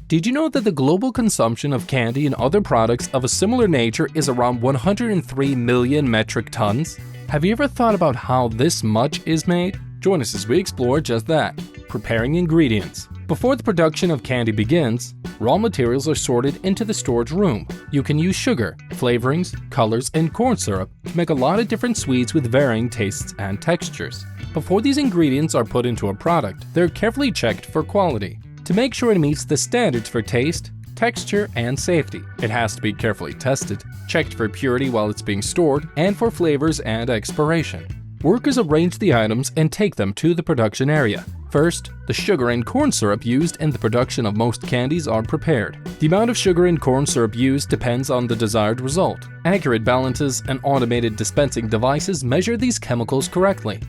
Did you know that the global consumption of candy and other products of a similar nature is around 103 million metric tons? Have you ever thought about how this much is made? Join us as we explore just that, preparing ingredients. Before the production of candy begins, raw materials are sorted into the storage room. You can use sugar, flavorings, colors, and corn syrup to make a lot of different sweets with varying tastes and textures. Before these ingredients are put into a product, they're carefully checked for quality to make sure it meets the standards for taste, texture, and safety. It has to be carefully tested, checked for purity while it's being stored, and for flavors and expiration. Workers arrange the items and take them to the production area. First, the sugar and corn syrup used in the production of most candies are prepared. The amount of sugar and corn syrup used depends on the desired result. Accurate balances and automated dispensing devices measure these chemicals correctly.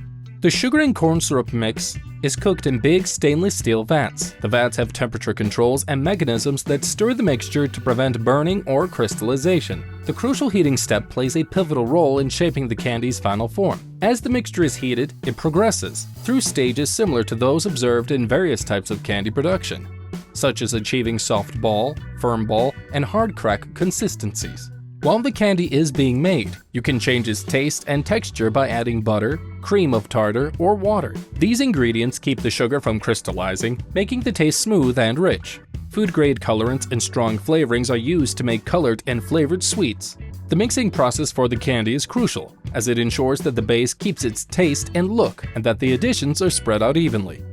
The sugar and corn syrup mix is cooked in big stainless steel vats. The vats have temperature controls and mechanisms that stir the mixture to prevent burning or crystallization. The crucial heating step plays a pivotal role in shaping the candy's final form. As the mixture is heated, it progresses through stages similar to those observed in various types of candy production, such as achieving soft ball, firm ball, and hard crack consistencies. While the candy is being made, you can change its taste and texture by adding butter, cream of tartar, or water. These ingredients keep the sugar from crystallizing, making the taste smooth and rich. Food-grade colorants and strong flavorings are used to make colored and flavored sweets. The mixing process for the candy is crucial, as it ensures that the base keeps its taste and look, and that the additions are spread out evenly.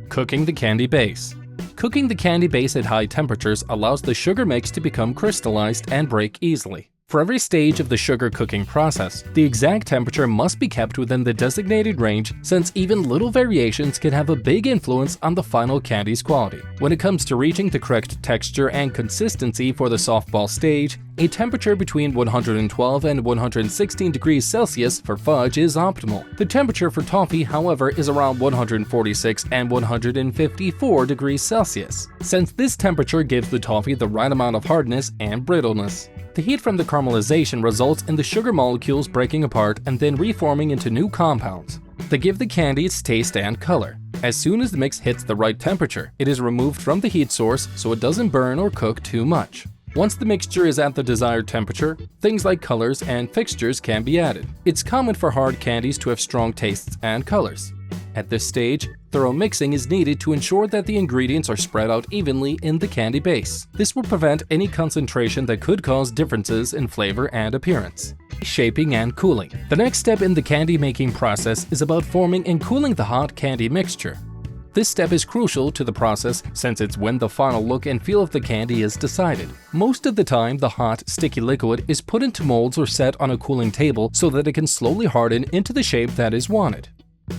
Cooking the candy base. Cooking the candy base at high temperatures allows the sugar mix to become crystallized and break easily. For every stage of the sugar cooking process, the exact temperature must be kept within the designated range, since even little variations can have a big influence on the final candy's quality. When it comes to reaching the correct texture and consistency for the softball stage, a temperature between 112 and 116 degrees Celsius for fudge is optimal. The temperature for toffee, however, is around 146 and 154 degrees Celsius, since this temperature gives the toffee the right amount of hardness and brittleness. The heat from the caramelization results in the sugar molecules breaking apart and then reforming into new compounds that give the candy its taste and color. As soon as the mix hits the right temperature, it is removed from the heat source so it doesn't burn or cook too much. Once the mixture is at the desired temperature, things like colors and fixtures can be added. It's common for hard candies to have strong tastes and colors. At this stage, thorough mixing is needed to ensure that the ingredients are spread out evenly in the candy base. This will prevent any concentration that could cause differences in flavor and appearance. Shaping and cooling. The next step in the candy making process is about forming and cooling the hot candy mixture. This step is crucial to the process since it's when the final look and feel of the candy is decided. Most of the time, the hot, sticky liquid is put into molds or set on a cooling table so that it can slowly harden into the shape that is wanted.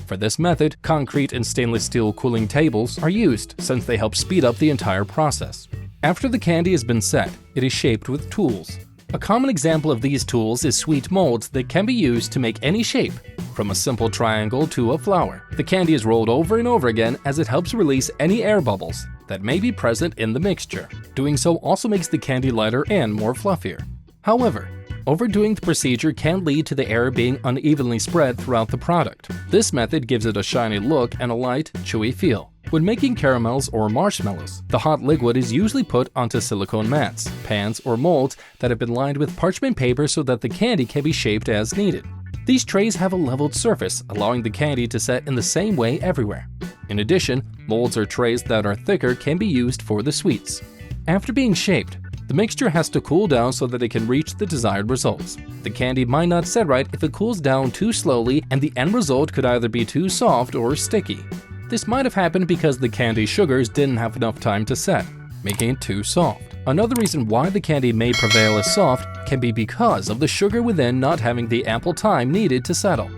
For this method, concrete and stainless steel cooling tables are used since they help speed up the entire process. After the candy has been set, it is shaped with tools. A common example of these tools is sweet molds that can be used to make any shape, from a simple triangle to a flower. The candy is rolled over and over again as it helps release any air bubbles that may be present in the mixture. Doing so also makes the candy lighter and more fluffier. However, overdoing the procedure can lead to the air being unevenly spread throughout the product. This method gives it a shiny look and a light, chewy feel. When making caramels or marshmallows, the hot liquid is usually put onto silicone mats, pans, or molds that have been lined with parchment paper so that the candy can be shaped as needed. These trays have a leveled surface, allowing the candy to set in the same way everywhere. In addition, molds or trays that are thicker can be used for the sweets. After being shaped, the mixture has to cool down so that it can reach the desired results. The candy might not set right if it cools down too slowly, and the end result could either be too soft or sticky. This might have happened because the candy sugars didn't have enough time to set, making it too soft. Another reason why the candy may prevail as soft can be because of the sugar within not having the ample time needed to settle.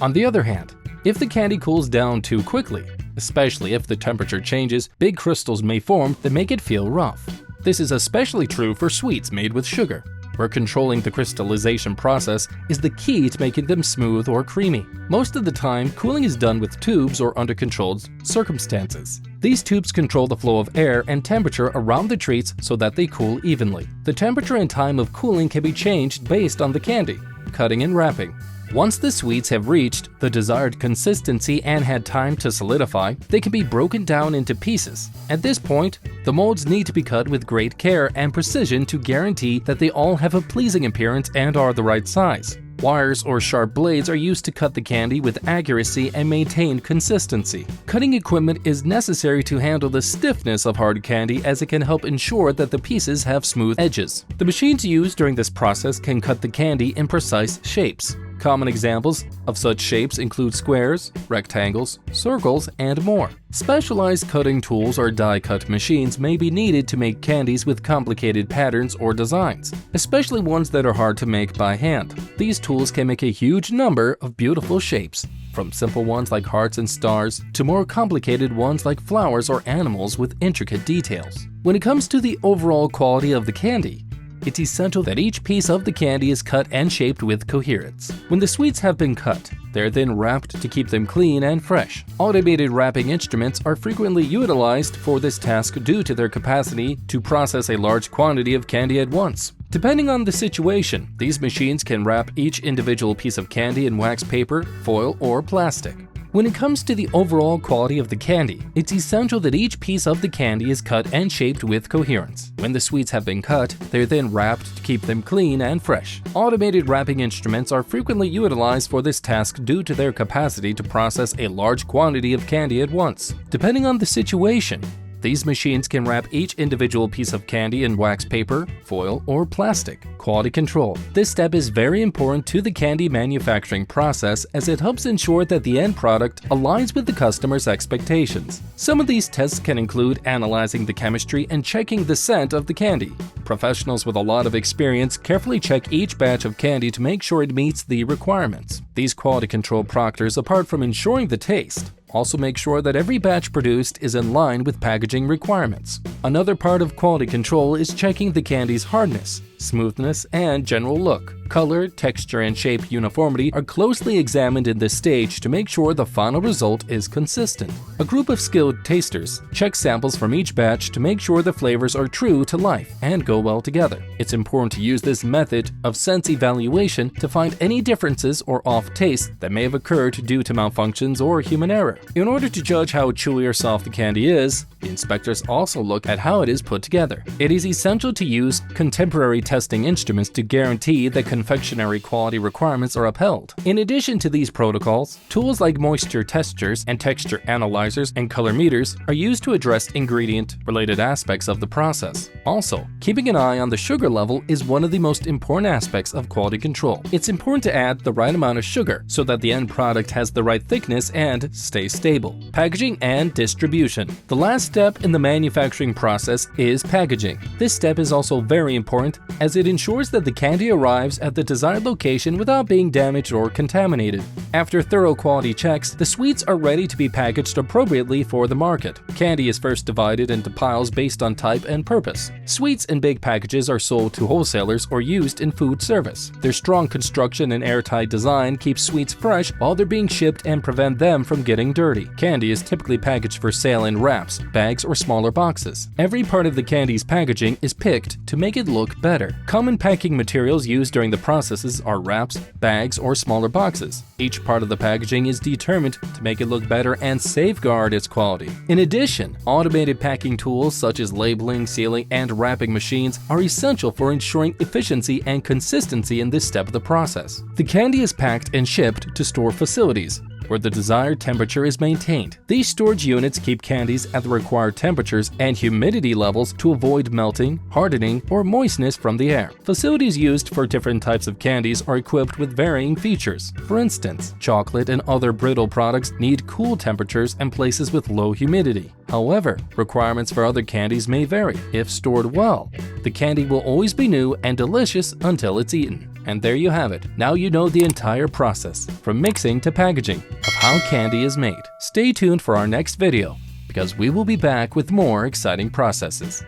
On the other hand, if the candy cools down too quickly, especially if the temperature changes, big crystals may form that make it feel rough. This is especially true for sweets made with sugar, where controlling the crystallization process is the key to making them smooth or creamy. Most of the time, cooling is done with tubes or under controlled circumstances. These tubes control the flow of air and temperature around the treats so that they cool evenly. The temperature and time of cooling can be changed based on the candy, cutting and wrapping, Once the sweets have reached the desired consistency and had time to solidify, they can be broken down into pieces. At this point, the molds need to be cut with great care and precision to guarantee that they all have a pleasing appearance and are the right size. Wires or sharp blades are used to cut the candy with accuracy and maintain consistency. Cutting equipment is necessary to handle the stiffness of hard candy, as it can help ensure that the pieces have smooth edges. The machines used during this process can cut the candy in precise shapes. Common examples of such shapes include squares, rectangles, circles, and more. Specialized cutting tools or die-cut machines may be needed to make candies with complicated patterns or designs, especially ones that are hard to make by hand. These tools can make a huge number of beautiful shapes, from simple ones like hearts and stars to more complicated ones like flowers or animals with intricate details. When it comes to the overall quality of the candy, it's essential that each piece of the candy is cut and shaped with coherence. When the sweets have been cut, they are then wrapped to keep them clean and fresh. Automated wrapping instruments are frequently utilized for this task due to their capacity to process a large quantity of candy at once. Depending on the situation, these machines can wrap each individual piece of candy in wax paper, foil, or plastic. When it comes to the overall quality of the candy, it's essential that each piece of the candy is cut and shaped with coherence. When the sweets have been cut, they're then wrapped to keep them clean and fresh. Automated wrapping instruments are frequently utilized for this task due to their capacity to process a large quantity of candy at once. Depending on the situation, these machines can wrap each individual piece of candy in wax paper, foil, or plastic. Quality control. This step is very important to the candy manufacturing process, as it helps ensure that the end product aligns with the customer's expectations. Some of these tests can include analyzing the chemistry and checking the scent of the candy. Professionals with a lot of experience carefully check each batch of candy to make sure it meets the requirements. These quality control proctors, apart from ensuring the taste, also make sure that every batch produced is in line with packaging requirements. Another part of quality control is checking the candy's hardness, smoothness, and general look. Color, texture, and shape uniformity are closely examined in this stage to make sure the final result is consistent. A group of skilled tasters check samples from each batch to make sure the flavors are true to life and go well together. It's important to use this method of sense evaluation to find any differences or off tastes that may have occurred due to malfunctions or human error. In order to judge how chewy or soft the candy is, the inspectors also look at how it is put together. It is essential to use contemporary testing instruments to guarantee that confectionery quality requirements are upheld. In addition to these protocols, tools like moisture testers and texture analyzers and color meters are used to address ingredient-related aspects of the process. Also, keeping an eye on the sugar level is one of the most important aspects of quality control. It's important to add the right amount of sugar so that the end product has the right thickness and stays stable. Packaging and distribution. The last step in the manufacturing process is packaging. This step is also very important, as it ensures that the candy arrives at the desired location without being damaged or contaminated. After thorough quality checks, the sweets are ready to be packaged appropriately for the market. Candy is first divided into piles based on type and purpose. Sweets in big packages are sold to wholesalers or used in food service. Their strong construction and airtight design keeps sweets fresh while they're being shipped and prevent them from getting dirty. Candy is typically packaged for sale in wraps, bags, or smaller boxes. Every part of the candy's packaging is picked to make it look better. Common packing materials used during the processes are wraps, bags, or smaller boxes. Each part of the packaging is determined to make it look better and safeguard its quality. In addition, automated packing tools such as labeling, sealing, and wrapping machines are essential for ensuring efficiency and consistency in this step of the process. The candy is packed and shipped to store facilities, where the desired temperature is maintained. These storage units keep candies at the required temperatures and humidity levels to avoid melting, hardening, or moistness from the air. Facilities used for different types of candies are equipped with varying features. For instance, chocolate and other brittle products need cool temperatures and places with low humidity. However, requirements for other candies may vary. If stored well, the candy will always be new and delicious until it's eaten. And there you have it. Now you know the entire process, from mixing to packaging, of how candy is made. Stay tuned for our next video, because we will be back with more exciting processes.